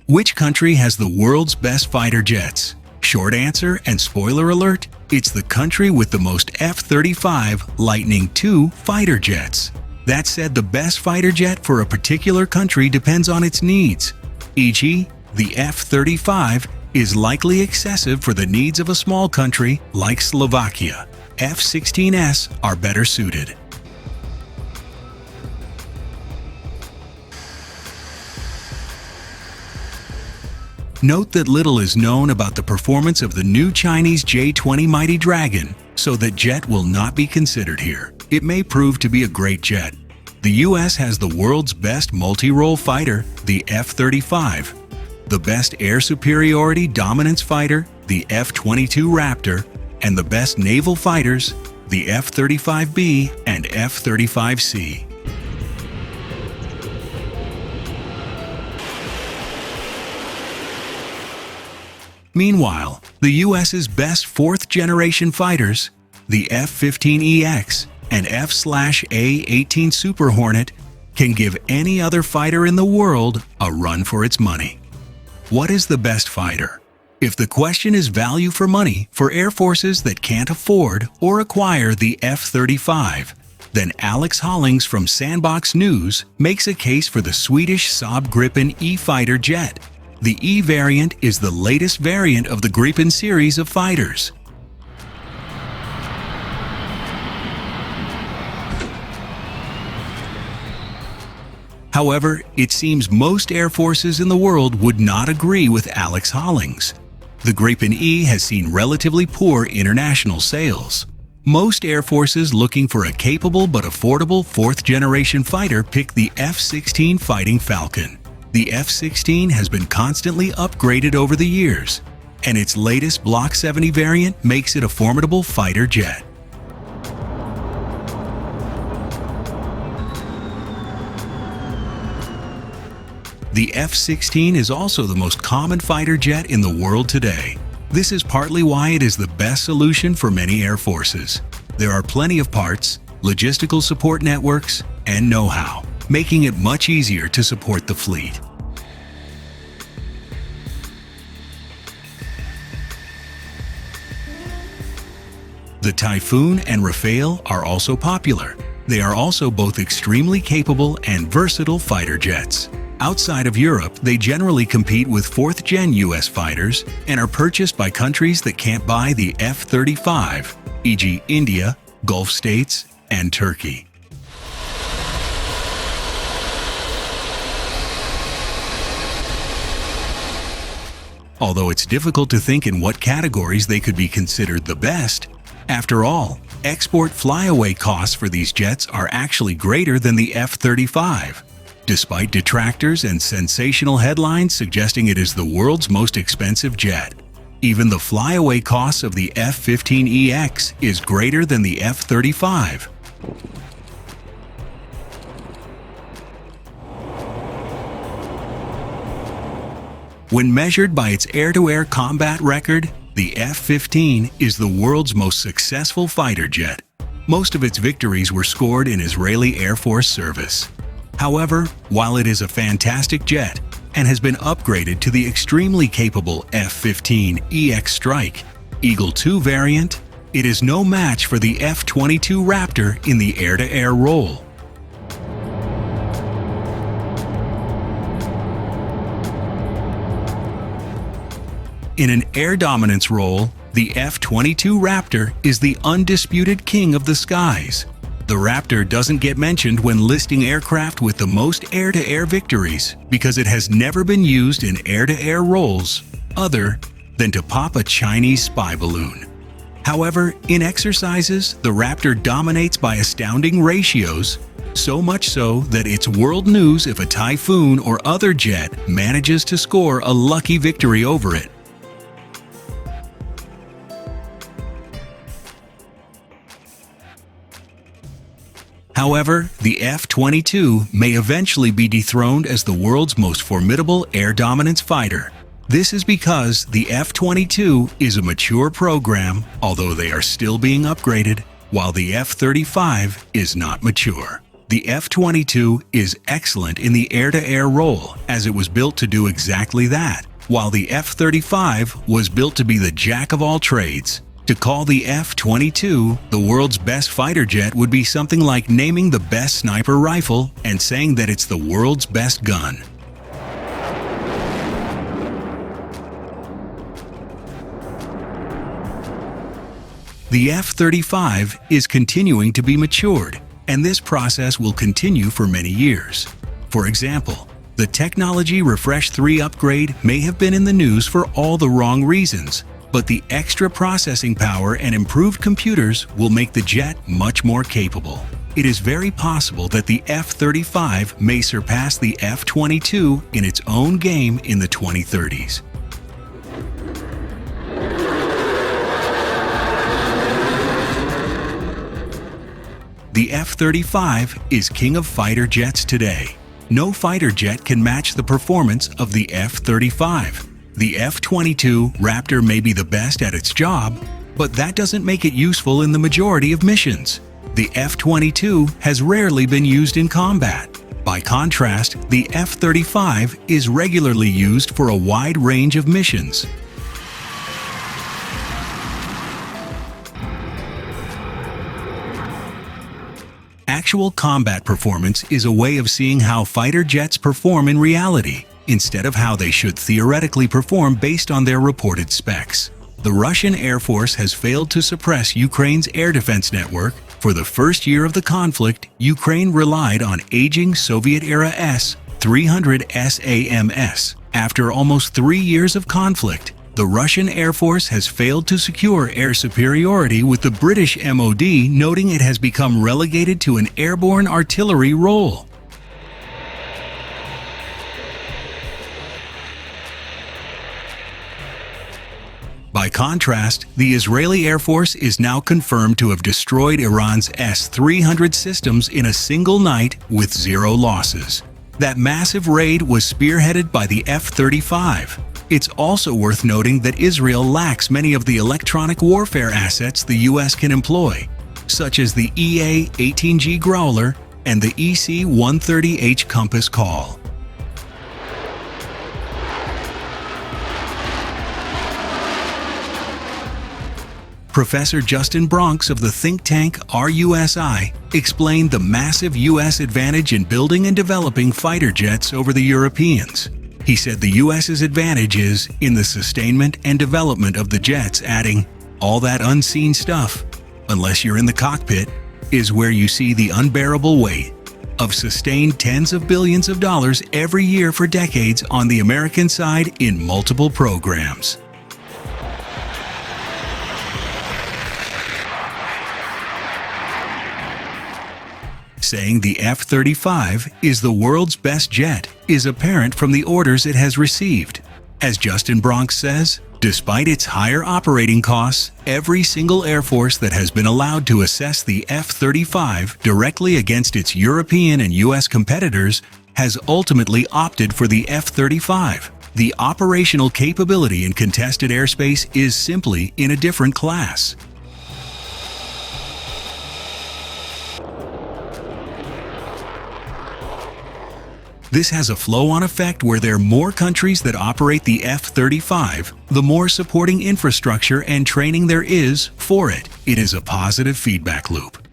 Which country has the world's best fighter jets? Short answer and spoiler alert, it's the country with the most F-35 Lightning II fighter jets. That said, the best fighter jet for a particular country depends on its needs. E.g., the F-35 is likely excessive for the needs of a small country like Slovakia. F-16s are better suited. Note that little is known about the performance of the new Chinese J-20 Mighty Dragon, so that jet will not be considered here. It may prove to be a great jet. The US has the world's best multi-role fighter, the F-35, the best air superiority dominance fighter, the F-22 Raptor, and the best naval fighters, the F-35B and F-35C. Meanwhile, the US's best fourth-generation fighters, the F-15EX and F/A-18 Super Hornet, can give any other fighter in the world a run for its money. What is the best fighter? If the question is value for money for air forces that can't afford or acquire the F-35, then Alex Hollings from Sandbox News makes a case for the Swedish Saab Gripen E fighter jet. The E variant is the latest variant of the Gripen series of fighters. However, it seems most air forces in the world would not agree with Alex Hollings. The Gripen E has seen relatively poor international sales. Most air forces looking for a capable but affordable fourth-generation fighter pick the F-16 Fighting Falcon. The F-16 has been constantly upgraded over the years, and its latest Block 70 variant makes it a formidable fighter jet. The F-16 is also the most common fighter jet in the world today. This is partly why it is the best solution for many air forces. There are plenty of parts, logistical support networks, and know-how, making it much easier to support the fleet. The Typhoon and Rafale are also popular. They are also both extremely capable and versatile fighter jets. Outside of Europe, they generally compete with fourth-gen US fighters and are purchased by countries that can't buy the F-35, e.g. India, Gulf states, and Turkey. Although it's difficult to think in what categories they could be considered the best, after all, export flyaway costs for these jets are actually greater than the F-35. Despite detractors and sensational headlines suggesting it is the world's most expensive jet, even the flyaway costs of the F-15EX is greater than the F-35. When measured by its air-to-air combat record, the F-15 is the world's most successful fighter jet. Most of its victories were scored in Israeli Air Force service. However, while it is a fantastic jet and has been upgraded to the extremely capable F-15EX Strike Eagle II variant, it is no match for the F-22 Raptor in the air-to-air role. In an air dominance role, the F-22 Raptor is the undisputed king of the skies. The Raptor doesn't get mentioned when listing aircraft with the most air-to-air victories because it has never been used in air-to-air roles other than to pop a Chinese spy balloon. However, in exercises, the Raptor dominates by astounding ratios, so much so that it's world news if a Typhoon or other jet manages to score a lucky victory over it. However, the F-22 may eventually be dethroned as the world's most formidable air dominance fighter. This is because the F-22 is a mature program, although they are still being upgraded, while the F-35 is not mature. The F-22 is excellent in the air-to-air role, as it was built to do exactly that, while the F-35 was built to be the jack of all trades. To call the F-22 the world's best fighter jet would be something like naming the best sniper rifle and saying that it's the world's best gun. The F-35 is continuing to be matured, and this process will continue for many years. For example, the Technology Refresh 3 upgrade may have been in the news for all the wrong reasons, but the extra processing power and improved computers will make the jet much more capable. It is very possible that the F-35 may surpass the F-22 in its own game in the 2030s. The F-35 is king of fighter jets today. No fighter jet can match the performance of the F-35. The F-22 Raptor may be the best at its job, but that doesn't make it useful in the majority of missions. The F-22 has rarely been used in combat. By contrast, the F-35 is regularly used for a wide range of missions. Actual combat performance is a way of seeing how fighter jets perform in reality, instead of how they should theoretically perform based on their reported specs. The Russian Air Force has failed to suppress Ukraine's air defense network. For the first year of the conflict, Ukraine relied on aging Soviet-era S-300 SAMS. After almost 3 years of conflict, the Russian Air Force has failed to secure air superiority, with the British MOD noting it has become relegated to an airborne artillery role. By contrast, the Israeli Air Force is now confirmed to have destroyed Iran's S-300 systems in a single night with 0 losses. That massive raid was spearheaded by the F-35. It's also worth noting that Israel lacks many of the electronic warfare assets the U.S. can employ, such as the EA-18G Growler and the EC-130H Compass Call. Professor Justin Bronx of the think tank RUSI explained the massive U.S. advantage in building and developing fighter jets over the Europeans. He said the U.S.'s advantage is in the sustainment and development of the jets, adding, "All that unseen stuff, unless you're in the cockpit, is where you see the unbearable weight of sustained tens of billions of dollars every year for decades on the American side in multiple programs." Saying the F-35 is the world's best jet is apparent from the orders it has received. As Justin Bronx says, despite its higher operating costs, every single Air Force that has been allowed to assess the F-35 directly against its European and U.S. competitors has ultimately opted for the F-35. The operational capability in contested airspace is simply in a different class. This has a flow-on effect where there are more countries that operate the F-35, the more supporting infrastructure and training there is for it. It is a positive feedback loop.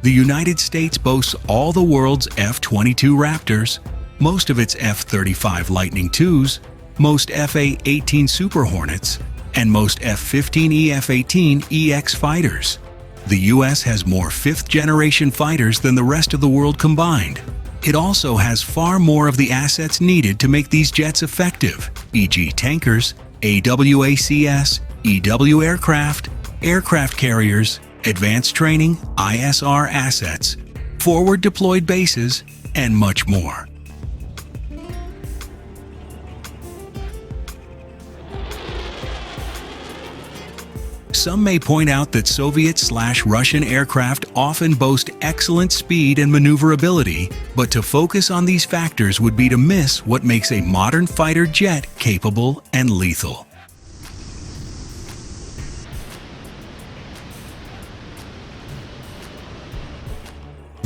The United States boasts all the world's F-22 Raptors, most of its F-35 Lightning IIs, most F/A-18 Super Hornets, and most F-15E F-18EX fighters. The U.S. has more fifth-generation fighters than the rest of the world combined. It also has far more of the assets needed to make these jets effective, e.g. tankers, AWACS, EW aircraft, aircraft carriers, advanced training, ISR assets, forward-deployed bases, and much more. Some may point out that Soviet/Russian aircraft often boast excellent speed and maneuverability, but to focus on these factors would be to miss what makes a modern fighter jet capable and lethal.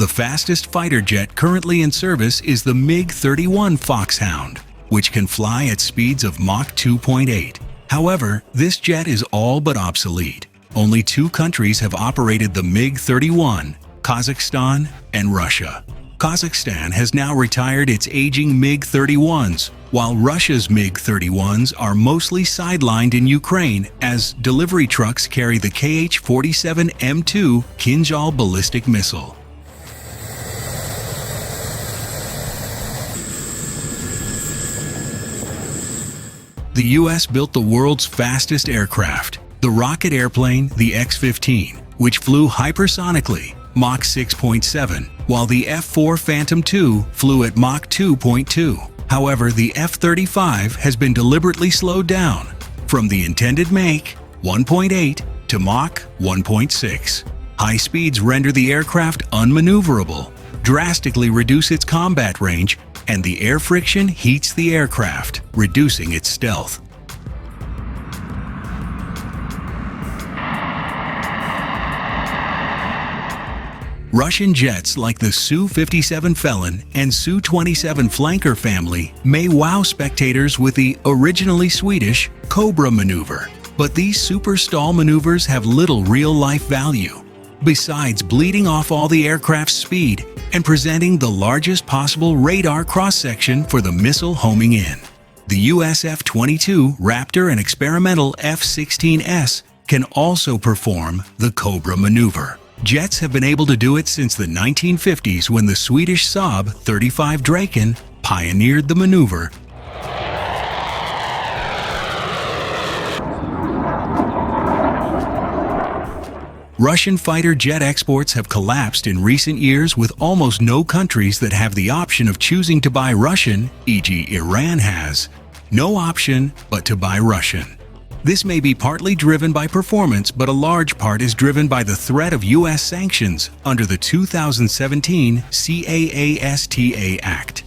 The fastest fighter jet currently in service is the MiG-31 Foxhound, which can fly at speeds of Mach 2.8. However, this jet is all but obsolete. Only 2 countries have operated the MiG-31, Kazakhstan and Russia. Kazakhstan has now retired its aging MiG-31s, while Russia's MiG-31s are mostly sidelined in Ukraine as delivery trucks carry the Kh-47M2 Kinzhal ballistic missile. The U.S. built the world's fastest aircraft, the rocket airplane, the X-15, which flew hypersonically, Mach 6.7, while the F-4 Phantom II flew at Mach 2.2. However, the F-35 has been deliberately slowed down from the intended Mach 1.8 to Mach 1.6. High speeds render the aircraft unmaneuverable, drastically reduce its combat range, and the air friction heats the aircraft, reducing its stealth. Russian jets like the Su-57 Felon and Su-27 Flanker family may wow spectators with the originally Swedish Cobra maneuver, but these super stall maneuvers have little real-life value, besides bleeding off all the aircraft's speed and presenting the largest possible radar cross-section for the missile homing in. The US F-22 Raptor and experimental F-16S can also perform the Cobra maneuver. Jets have been able to do it since the 1950s when the Swedish Saab 35 Draken pioneered the maneuver. Russian fighter jet exports have collapsed in recent years, with almost no countries that have the option of choosing to buy Russian, e.g. Iran has no option but to buy Russian. This may be partly driven by performance, but a large part is driven by the threat of U.S. sanctions under the 2017 CAASTA Act.